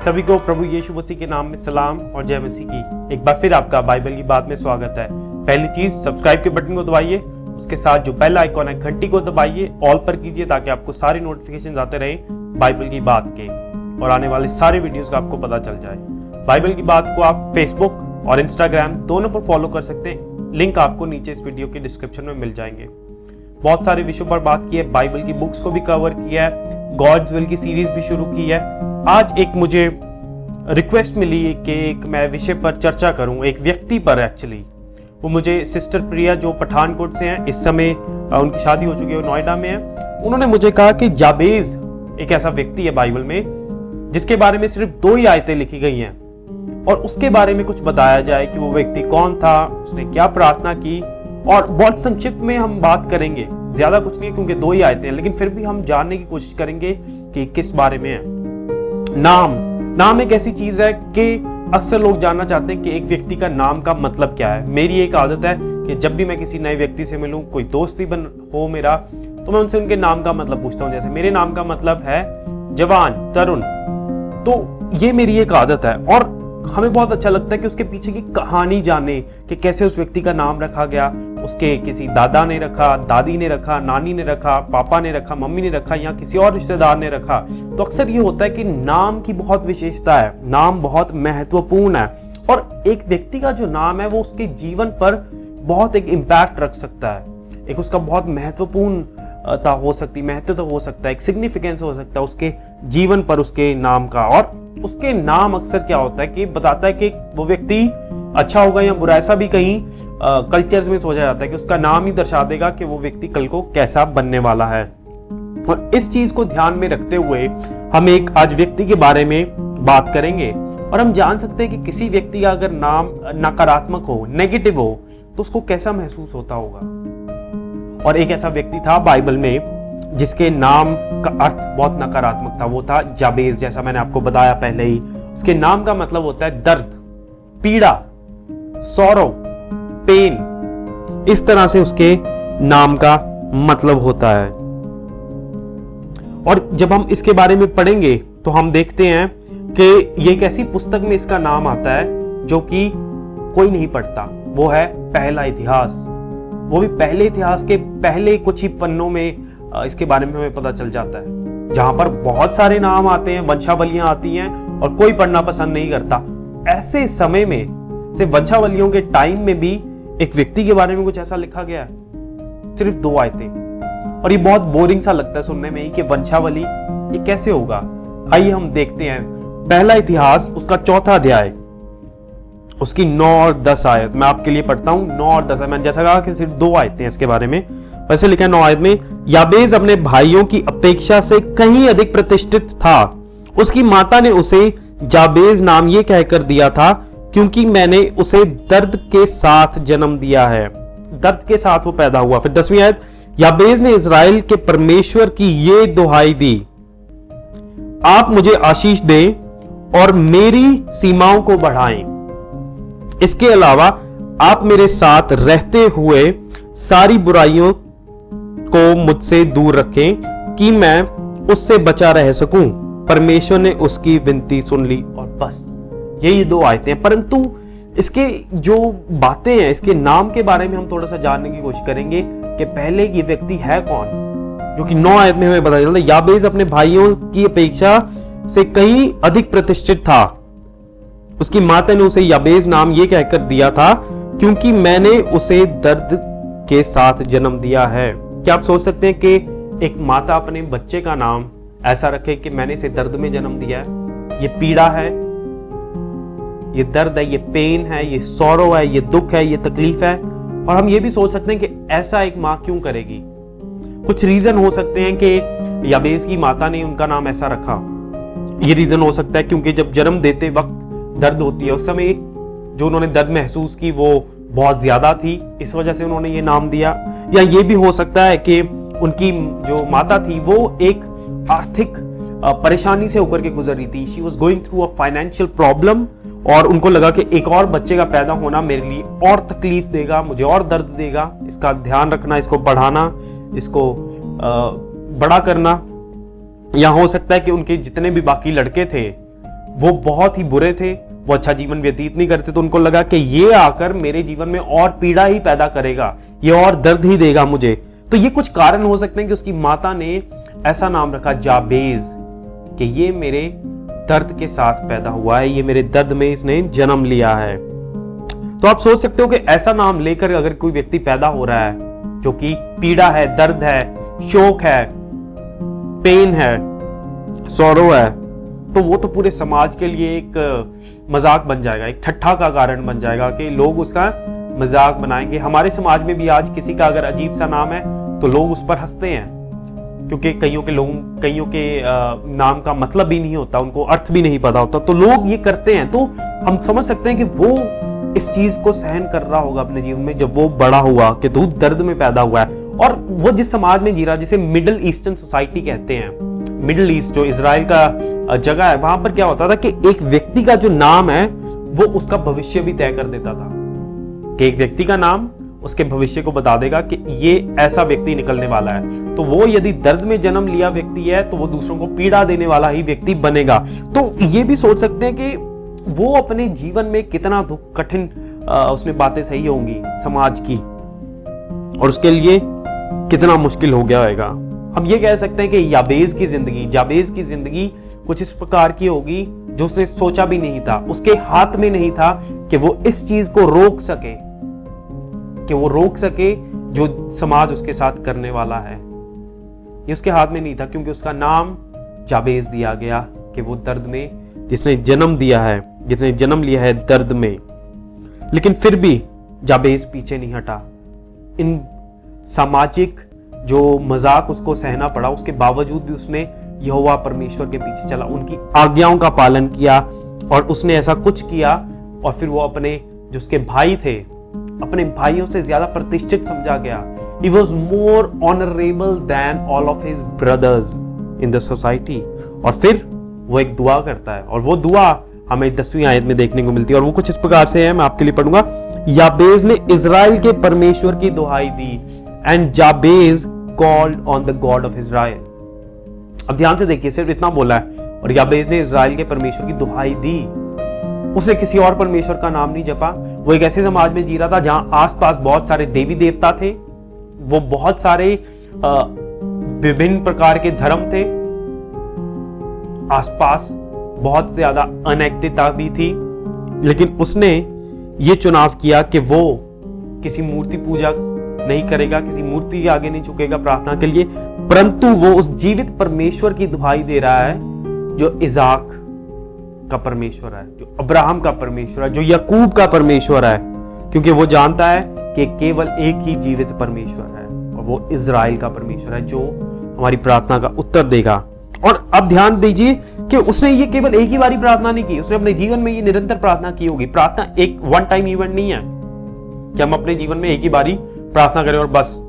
सभी को प्रभु यीशु मसीह के नाम में सलाम और जय मसीह की एक बार फिर आपका बाइबल की बात में स्वागत है। पहली चीज, सब्सक्राइब के बटन को दबाइए, उसके साथ जो बेल आइकॉन है घंटी को दबाइए, ऑल पर कीजिए ताकि आपको सारी नोटिफिकेशन आते रहे बाइबल की बात के और आने वाले सारे वीडियोस का आपको पता चल जाए। बाइबल की बात को आप फेसबुक और इंस्टाग्राम दोनों पर फॉलो कर सकते हैं, लिंक आपको नीचे इस वीडियो के डिस्क्रिप्शन में मिल जाएंगे। बहुत सारे विषयों पर बात की है, बाइबल की बुक्स को भी कवर किया है, गॉड्स विल की सीरीज भी शुरू की है। आज एक मुझे रिक्वेस्ट मिली कि एक मैं विषय पर चर्चा करूं, एक व्यक्ति पर। एक्चुअली वो मुझे सिस्टर प्रिया जो पठानकोट से हैं, इस समय उनकी शादी हो चुकी है, वो नोएडा में है। उन्होंने मुझे कहा कि जाबेज एक ऐसा व्यक्ति है बाइबल में जिसके बारे में सिर्फ 2 ही आयतें लिखी गई हैं और उसके बारे में कुछ बताया जाए कि वो व्यक्ति कौन था, उसने क्या प्रार्थना की, और बहुत संक्षिप्त में हम बात करेंगे। ज्यादा कुछ नहीं है क्योंकि 2 ही आयतें हैं, लेकिन फिर भी हम जानने की कोशिश करेंगे कि किस बारे में है। नाम एक ऐसी चीज है कि अक्सर लोग जानना चाहते हैं कि एक व्यक्ति का नाम का मतलब क्या है। मेरी एक आदत है कि जब भी मैं किसी नए व्यक्ति से मिलूं, कोई दोस्त ही हो मेरा, तो मैं उनसे उनके नाम का मतलब पूछता हूं। जैसे मेरे नाम का मतलब है जवान, तरुण, तो ये मेरी एक आदत है और हमें बहुत अच्छा लगता है कि उसके पीछे की कहानी जाने कि कैसे उस व्यक्ति का नाम रखा गया। उसके किसी दादा ने रखा, दादी ने रखा, नानी ने रखा, पापा ने रखा, मम्मी ने रखा या किसी और रिश्तेदार ने रखा। तो अक्सर ये होता है कि नाम की बहुत विशेषता है, नाम बहुत महत्वपूर्ण है और एक व्यक्ति का जो नाम है वो उसके जीवन पर बहुत एक इम्पैक्ट रख सकता है, एक उसका बहुत महत्वपूर्णता हो सकता है, एक सिग्निफिकेंस हो सकता है उसके जीवन पर उसके नाम का। और उसके नाम अक्सर क्या होता है कि बताता है कि वो व्यक्ति अच्छा होगा या बुरा। ऐसा भी कहीं कल्चर्स में सोचा जाता है कि उसका नाम ही दर्शा देगा कि वो व्यक्ति कल को कैसा बनने वाला है। और इस चीज को ध्यान में रखते हुए हम एक आज व्यक्ति के बारे में बात करेंगे और हम जान सकते हैं कि किसी व्यक्ति का अगर नाम नकारात्मक हो, नेगेटिव हो, तो उसको कैसा महसूस होता होगा। और एक ऐसा व्यक्ति था बाइबल में जिसके नाम का अर्थ बहुत नकारात्मक था, वो था जाबेज। जैसा मैंने आपको बताया पहले ही, उसके नाम का मतलब होता है दर्द, पीड़ा, सॉरो, पेन। इस तरह से उसके नाम का मतलब होता है। और जब हम इसके बारे में पढ़ेंगे तो हम देखते हैं कि ये एक ऐसी पुस्तक में इसका नाम आता है जो कि कोई नहीं पढ़ता। वो है पहला इतिहास। वो भी पहले इतिहास के पहले कुछ ही पन्नों में इसके बारे में हमें पता चल जाता है, जहां पर बहुत सारे नाम आते हैं, वंशावलियां आती हैं और कोई पढ़ना पसंद नहीं करता। ऐसे समय में सिर्फ वंशावलियों के टाइम में भी एक व्यक्ति के बारे में कुछ ऐसा लिखा गया है, सिर्फ 2 आयतें। और ये बहुत बोरिंग सा लगता है सुनने में ही कि वंशावली ये कैसे होगा। आइए हम देखते हैं पहला इतिहास, उसका 4था अध्याय, उसकी 9 और 10 आयत मैं आपके लिए पढ़ता हूं। 9 और 10, मैंने जैसा कहा कि सिर्फ 2 आयतें हैं इसके बारे में। वैसे लिखा है 9 आयत में, याबेज अपने भाइयों की अपेक्षा से कहीं अधिक प्रतिष्ठित था। उसकी माता ने उसे जाबेज नाम ये कहकर दिया था क्योंकि मैंने उसे दर्द के साथ जन्म दिया है। दर्द के साथ वो पैदा हुआ। फिर 10वीं आयत, याबेज ने इजराइल के परमेश्वर की ये दुहाई दी, आप मुझे आशीष दें और मेरी सीमाओं को बढ़ाएं। इसके अलावा आप मेरे साथ रहते हुए सारी बुराइयों को मुझसे दूर रखें कि मैं उससे बचा रह सकूं। परमेश्वर ने उसकी विनती सुन ली। और बस यही 2 आयतें हैं, परंतु इसके जो बातें हैं, इसके नाम के बारे में हम थोड़ा सा जानने की कोशिश करेंगे कि पहले ये व्यक्ति है कौन, जो कि 9 आयत में हमें पता चलता है। याबेज अपने भाइयों की अपेक्षा से कहीं अधिक प्रतिष्ठित था। उसकी माता ने उसे याबेज नाम ये कहकर दिया था क्योंकि मैंने उसे दर्द के साथ जन्म दिया है। क्या आप सोच सकते हैं कि एक माता अपने बच्चे का नाम ऐसा रखे कि मैंने इसे दर्द में जन्म दिया है? ये पीड़ा है, ये दर्द है, ये पेन है, ये सौरो है, ये दुख है, ये तकलीफ है। और हम ये भी सोच सकते हैं कि ऐसा एक माँ क्यों करेगी। कुछ रीजन हो सकते हैं कि याबेज की माता ने उनका नाम ऐसा रखा। ये रीजन हो सकता है क्योंकि जब जन्म देते वक्त दर्द होती है, उस समय जो उन्होंने दर्द महसूस की वो बहुत ज्यादा थी, इस वजह से उन्होंने ये नाम दिया। या ये भी हो सकता है कि उनकी जो माता थी वो एक आर्थिक परेशानी से होकर के गुजर रही थी। She was going through a financial problem और उनको लगा कि एक और बच्चे का पैदा होना मेरे लिए और तकलीफ देगा, मुझे और दर्द देगा। इसका ध्यान रखना, इसको बढ़ाना, इसको बड़ा करना। या हो सकता है कि उनके जितने भी बाकी लड़के थे वो बहुत ही बुरे थे, वो अच्छा जीवन व्यतीत नहीं करते, तो उनको लगा कि ये आकर मेरे जीवन में और पीड़ा ही पैदा करेगा, ये और दर्द ही देगा मुझे। तो ये कुछ कारण हो सकते हैं कि उसकी माता ने ऐसा नाम रखा जाबेज, कि ये मेरे दर्द के साथ पैदा हुआ है, ये मेरे दर्द में इसने जन्म लिया है। तो आप सोच सकते हो कि ऐसा नाम लेकर अगर कोई व्यक्ति पैदा हो रहा है जो कि पीड़ा है, दर्द है, शोक है, पेन है, सौरो है, तो वो तो पूरे समाज के लिए एक मजाक बन जाएगा, एक ठट्ठा का कारण बन जाएगा कि लोग उसका मजाक बनाएंगे। हमारे समाज में भी आज किसी का अगर अजीब सा नाम है तो लोग उस पर हंसते हैं, क्योंकि कईयों के नाम का मतलब भी नहीं होता, उनको अर्थ भी नहीं पता होता, तो लोग ये करते हैं। तो हम समझ सकते हैं कि वो इस चीज को सहन कर रहा होगा अपने जीवन में, जब वो बड़ा हुआ कि तू दर्द में पैदा हुआ है। और वो जिस समाज में जी रहा, जिसे मिडिल ईस्टर्न सोसाइटी कहते हैं, मिडिल ईस्ट जो इजराइल का जगह है, वहां पर क्या होता था कि एक व्यक्ति का जो नाम है वो उसका भविष्य भी तय कर देता था, कि एक व्यक्ति का नाम उसके भविष्य को बता देगा कि ये ऐसा व्यक्ति निकलने वाला है। तो वो यदि दर्द में जन्म लिया व्यक्ति है तो वो दूसरों को पीड़ा देने वाला ही व्यक्ति बनेगा। तो ये भी सोच सकते हैं कि वो अपने जीवन में कितना दुख, कठिन उसमें बातें सही होंगी समाज की, और उसके लिए कितना मुश्किल हो गया होगा। हम ये कह सकते हैं कि जाबेज की जिंदगी कुछ इस प्रकार की होगी जो उसने सोचा भी नहीं था, उसके हाथ में नहीं था कि वो इस चीज को रोक सके जो समाज उसके साथ करने वाला है। ये उसके हाथ में नहीं था, क्योंकि उसका नाम जाबेज दिया गया कि वो दर्द में जिसने जन्म लिया है दर्द में। लेकिन फिर भी जाबेज पीछे नहीं हटा। इन सामाजिक जो मजाक उसको सहना पड़ा, उसके बावजूद भी उसने यहोवा परमेश्वर के पीछे चला, उनकी आज्ञाओं का पालन किया, और उसने ऐसा कुछ किया। और फिर वो अपने जो उसके भाई थे, अपने भाइयों से ज्यादा प्रतिष्ठित समझा गया। He was more honorable than all of his brothers in the society। और फिर वो एक दुआ करता है, और वो दुआ हमें 10वीं आयत में देखने को मिलती है, और वो कुछ इस प्रकार से है, मैं आपके लिए पढ़ूंगा। याबेज ने इजराइल के परमेश्वर की दुहाई दी, and Jabez called on the God of Israel. अब ध्यान से देखिए, सिर्फ इतना बोला है, और याबेज ने इजराइल के परमेश्वर की दुहाई दी। उसने किसी और परमेश्वर का नाम नहीं जपा। वो एक ऐसे समाज में जी रहा था जहां आसपास बहुत सारे देवी देवता थे, वो बहुत सारे विभिन्न प्रकार के धर्म थे, आसपास बहुत ज्यादा अनैतिकता भी थी। लेकिन उसने ये चुनाव किया कि वो किसी मूर्ति पूजा नहीं करेगा, किसी मूर्ति के आगे नहीं झुकेगा प्रार्थना के लिए, परंतु वो उस जीवित परमेश्वर की दुहाई दे रहा है जो इजाक का परमेश्वर है, जो अब्राहम का परमेश्वर है, जो याकूब का परमेश्वर है, क्योंकि वो जानता है कि केवल एक ही जीवित परमेश्वर है, और वो इजराइल का परमेश्वर है जो हमारी प्रार्थना का उत्तर देगा। और अब ध्यान दीजिए कि उसने ये केवल एक ही बारी प्रार्थना नहीं की, उसने अपने जीवन में ये निरंतर प्रार्थना की होगी। प्रार्थना एक वन टाइम इवेंट नहीं है कि हम अपने जीवन में एक ही बारी प्रार्थना करें और बस,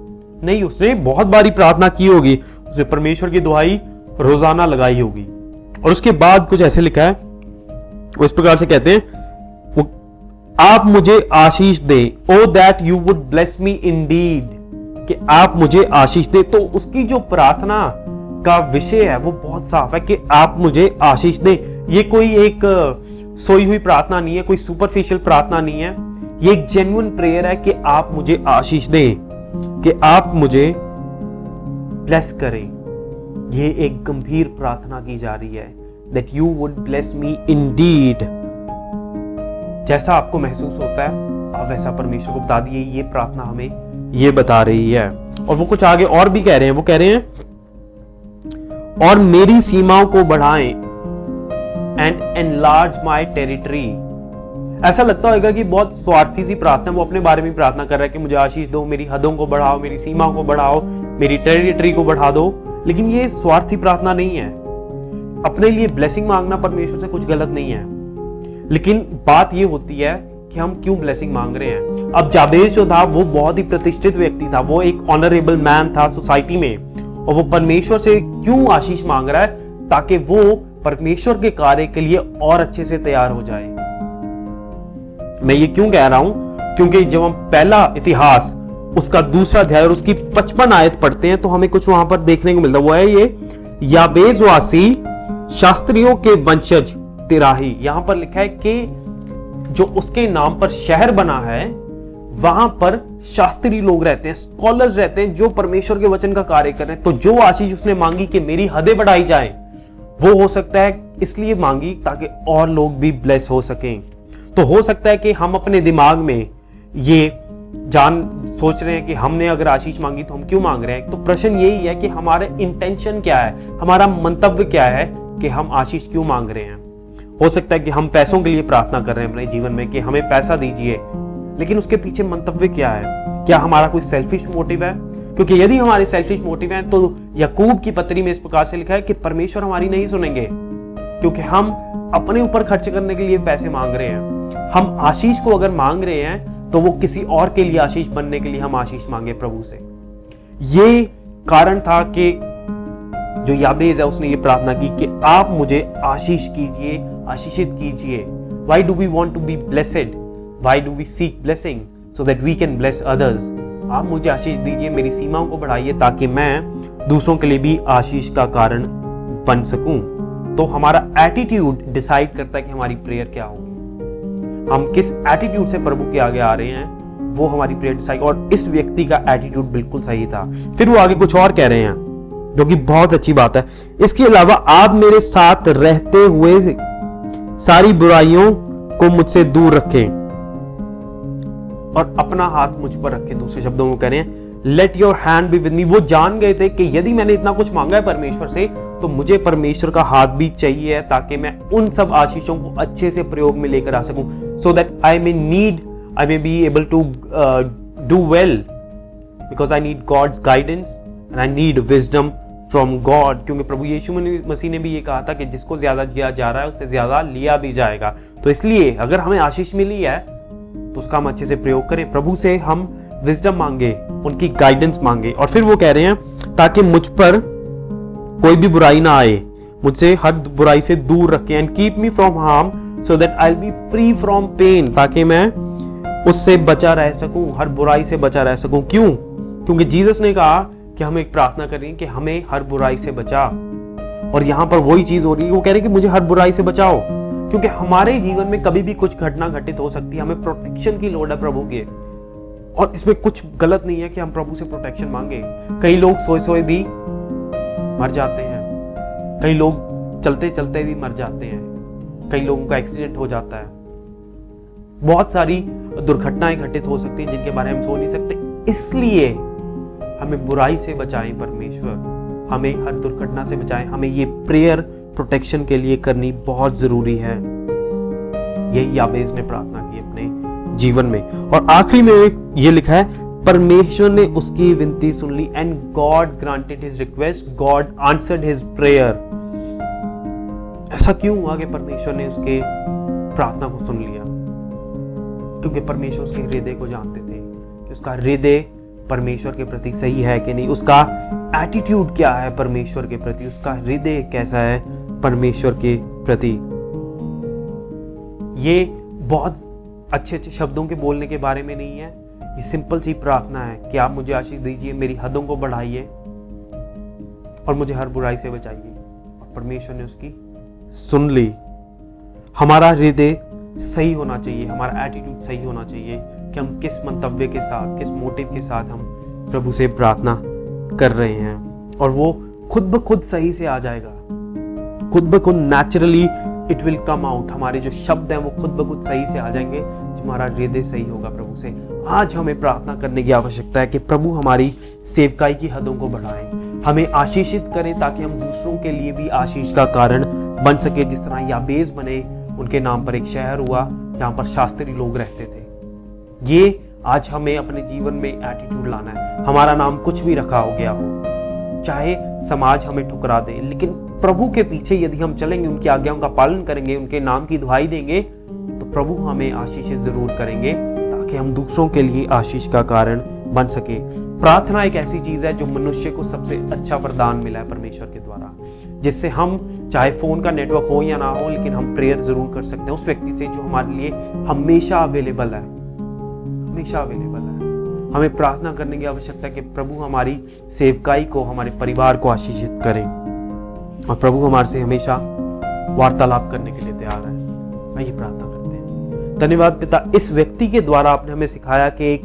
नहीं, उसने बहुत बारी प्रार्थना की होगी, उसने परमेश्वर की दुहाई रोजाना लगाई होगी। और उसके बाद कुछ ऐसे लिखा है, वो इस प्रकार से कहते हैं, आप मुझे आशीष दे, oh that you would bless me indeed, कि आप मुझे आशीष दे। तो उसकी जो प्रार्थना का विषय है वो बहुत साफ है कि आप मुझे आशीष दे। ये कोई एक सोई हुई प्रार्थना नहीं है, कोई सुपरफिशियल प्रार्थना नहीं है, ये एक जेन्युइन प्रेयर है कि आप मुझे आशीष दे, कि आप मुझे ब्लेस करें। ये एक गंभीर प्रार्थना की जा रही है, that you would bless me indeed। जैसा आपको महसूस होता है आप वैसा परमेश्वर को बता दिए। ये प्रार्थना हमें ये बता रही है। और वो कुछ आगे और भी कह रहे हैं, वो कह रहे हैं, और मेरी सीमाओं को बढ़ाएं एंड एनलार्ज माय टेरिटरी। ऐसा लगता होगा कि बहुत स्वार्थी सी प्रार्थना, वो अपने बारे में प्रार्थना कर रहा है कि मुझे आशीष दो, मेरी हदों को बढ़ाओ, मेरी सीमाओं को बढ़ाओ, मेरी टेरिटरी को बढ़ा दो। लेकिन ये स्वार्थी प्रार्थना नहीं है। अपने लिए ब्लेसिंग मांगना परमेश्वर से कुछ गलत नहीं है, लेकिन बात ये होती है कि हम क्यों ब्लेसिंग मांग रहे हैं। अब जाबेज जो था वो बहुत ही प्रतिष्ठित व्यक्ति था, वो एक ऑनरेबल मैन था सोसाइटी में, और वो परमेश्वर से क्यों आशीष मांग रहा है, ताकि वो परमेश्वर के कार्य के लिए और अच्छे से तैयार हो जाए। मैं ये क्यों कह रहा हूं, क्योंकि जब हम पहला इतिहास उसका दूसरा अध्याय और उसकी 55 आयत पढ़ते हैं तो हमें कुछ वहां पर देखने को मिलता है। वो है ये, याबेज वासी शास्त्रियों के वंशज तिराही। यहां पर लिखा है कि जो उसके नाम पर शहर बना है वहां पर शास्त्री लोग रहते हैं, स्कॉलर्स रहते हैं, जो परमेश्वर के वचन का कार्य कर रहे हैं। तो जो आशीष उसने मांगी कि मेरी हदें बढ़ाई जाएं, वो हो सकता है इसलिए मांगी ताकि और लोग भी ब्लेस हो सकें। तो हो सकता है कि हम अपने दिमाग में ये सोच रहे हैं कि हमने अगर आशीष मांगी तो हम क्यों मांग रहे हैं। तो प्रश्न यही है कि हमारा इंटेंशन क्या है, हमारा मंतव्य क्या है कि हम आशीष क्यों मांग रहे हैं। हो सकता है कि हम पैसों के लिए प्रार्थना कर रहे हैं अपने जीवन में कि हमें पैसा दीजिए, लेकिन उसके पीछे मंतव्य क्या है? क्या हमारा कोई सेल्फिश मोटिव है? क्योंकि यदि हमारे सेल्फिश मोटिव है तो याकूब की पत्री में इस प्रकार से लिखा है कि परमेश्वर हमारी नहीं सुनेंगे, क्योंकि हम अपने ऊपर खर्च करने के लिए पैसे मांग रहे हैं। हम आशीष को अगर मांग रहे हैं तो वो किसी और के लिए आशीष बनने के लिए हम आशीष मांगे प्रभु से। ये कारण था कि जो याबेज है उसने ये प्रार्थना की कि आप मुझे आशीष कीजिए, आशीषित कीजिए। Why do we want to be blessed? Why do we seek blessing? So that we can bless others. आप मुझे आशीष दीजिए, मेरी सीमाओं को बढ़ाइए ताकि मैं दूसरों के लिए भी आशीष का कारण बन सकूं। तो हमारा एटीट्यूड डिसाइड करता है कि हमारी प्रेयर क्या होगी। हम किस एटीट्यूड से प्रभु के आगे आ रहे हैं वो हमारी प्रेयर डिसाइड। और इस व्यक्ति का एटीट्यूड बिल्कुल सही था। फिर वो आगे कुछ और कह रहे हैं जो कि बहुत अच्छी बात है। इसके अलावा आप मेरे साथ रहते हुए सारी बुराइयों को मुझसे दूर रखें और अपना हाथ मुझ पर रखें। दूसरे शब्दों में कह रहे हैं let your hand be with me. वो जान गए थे कि यदि मैंने इतना कुछ मांगा है परमेश्वर से तो मुझे परमेश्वर का हाथ भी चाहिए ताकि मैं उन सब आशीषों को अच्छे से प्रयोग में लेकर आ सकूं, so that I may be able to do well because I need God's guidance and I need wisdom from God। क्योंकि प्रभु यीशु मसीह ने भी ये कहा था कि जिसको ज्यादा दिया जा रहा है उससे ज्यादा लिया भी जाएगा। तो इसलिए अगर हमें आशीष मिली है तो उसका हम अच्छे से प्रयोग करें। प्रभु से हम विजडम मांगे, उनकी गाइडेंस मांगे। और फिर वो कह रहे हैं ताकि मुझ पर कोई भी बुराई ना आए, मुझसे हर बुराई से दूर रखें। And keep me from harm so that I will be free from pain. ताकि मैं उससे बचा रह सकूं, हर बुराई से बचा रह सकूं। क्यों? क्योंकि जीसस ने कहा कि हम एक प्रार्थना करें कि हमें हर बुराई से बचा। और यहां पर वही चीज हो रही है, वो कह रहे हैं कि मुझे हर बुराई से बचाओ। क्योंकि हमारे जीवन में कभी भी कुछ घटना घटित हो सकती है, हमें प्रोटेक्शन की लोड़ है प्रभु के। और इसमें कुछ गलत नहीं है कि हम प्रभु से प्रोटेक्शन मांगे। कई लोग सोए सोए भी मर जाते हैं, कई लोग चलते चलते भी मर जाते हैं, कई लोगों का एक्सीडेंट हो जाता है, बहुत सारी दुर्घटनाएं घटित हो सकती हैं जिनके बारे में हम सोच नहीं सकते। इसलिए हमें बुराई से बचाएं परमेश्वर, हमें हर दुर्घटना से बचाएं। हमें ये प्रेयर प्रोटेक्शन के लिए करनी बहुत जरूरी है। यही याबेज ने प्रार्थना की अपने जीवन में। और आखिरी में ये लिखा है परमेश्वर ने उसकी विनती सुन ली and God granted his request, God answered his prayer. ऐसा क्यों हुआ कि परमेश्वर ने उसके प्रार्थना को सुन लिया? क्योंकि परमेश्वर उसके हृदय को जानते थे कि उसका हृदय परमेश्वर के प्रति सही है कि नहीं, उसका एटीट्यूड क्या है परमेश्वर के प्रति, उसका हृदय कैसा है परमेश्वर के प्रति। ये बहुत अच्छे अच्छे शब्दों के बोलने के बारे में नहीं है, ये सिंपल सी प्रार्थना है कि आप मुझे आशीष दीजिए, मेरी हदों को बढ़ाइए और मुझे हर बुराई से बचाइए। और परमेश्वर ने उसकी सुन ली। हमारा हृदय सही होना चाहिए, हमारा एटीट्यूड सही होना चाहिए कि हम किस मंतव्य के साथ, किस मोटिव के साथ हम प्रभु से प्रार्थना कर रहे हैं। और वो खुद ब खुद सही से आ जाएगा, खुद ब खुद naturally it will come out. हमारे जो शब्द हैं वो खुद ब खुद सही से आ जाएंगे, हमारा हृदय सही होगा प्रभु से। आज हमें प्रार्थना करने की आवश्यकता है कि प्रभु हमारी सेवकाई की हदों को बढ़ाएं, हमें आशीषित करें ताकि हम दूसरों के लिए भी आशीष का कारण बन सके। जिस तरह याबेज बने, उनके नाम पर एक शहर हुआ जहां पर शास्त्री लोग रहते थे। ये आज हमें अपने जीवन में एटीट्यूड लाना है। हमारा नाम कुछ भी रखा हो गया हो, चाहे समाज हमें ठुकरा दे, लेकिन प्रभु के पीछे यदि हम चलेंगे, उनकी आज्ञाओं का पालन करेंगे, उनके नाम की दुहाई देंगे, तो प्रभु हमें आशीषित जरूर करेंगे ताकि हम दूसरों के लिए आशीष का कारण बन सके। प्रार्थना एक ऐसी चीज है जो मनुष्य को सबसे अच्छा वरदान मिला है परमेश्वर के द्वारा, जिससे हम चाहे फोन का नेटवर्क हो या ना हो, लेकिन हम प्रेयर जरूर कर सकते हैं उस व्यक्ति से जो हमारे लिए हमेशा अवेलेबल है, हमेशा अवेलेबल है। हमें प्रार्थना करने की आवश्यकता है कि प्रभु हमारी सेवकाई को, हमारे परिवार को आशीषित करें और प्रभु हमारे से हमेशा वार्तालाप करने के लिए तैयार है। आइए प्रार्थना करते हैं। धन्यवाद पिता, इस व्यक्ति के द्वारा आपने हमें सिखाया कि एक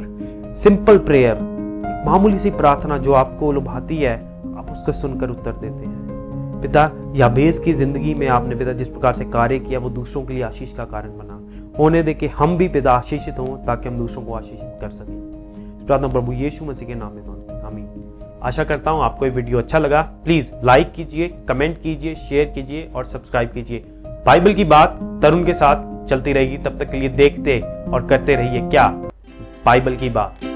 सिंपल प्रेयर, एक मामूली सी प्रार्थना जो आपको लुभाती है, आप उसको सुनकर उत्तर देते हैं। पिता, याबेस की जिंदगी में आपने पिता जिस प्रकार से कार्य किया वो दूसरों के लिए आशीष का कारण बना। होने दे कि हम भी पिता आशीषित हों ताकि हम दूसरों को आशीषित कर सकें। प्रार्थना प्रभु यीशु मसीह के नाम में मांगते हैं, आमीन। आशा करता हूं आपको ये वीडियो अच्छा लगा। प्लीज लाइक कीजिए, कमेंट कीजिए, शेयर कीजिए और सब्सक्राइब कीजिए। बाइबल की बात तरुण के साथ चलती रहेगी। तब तक के लिए देखते और करते रहिए क्या, बाइबल की बात।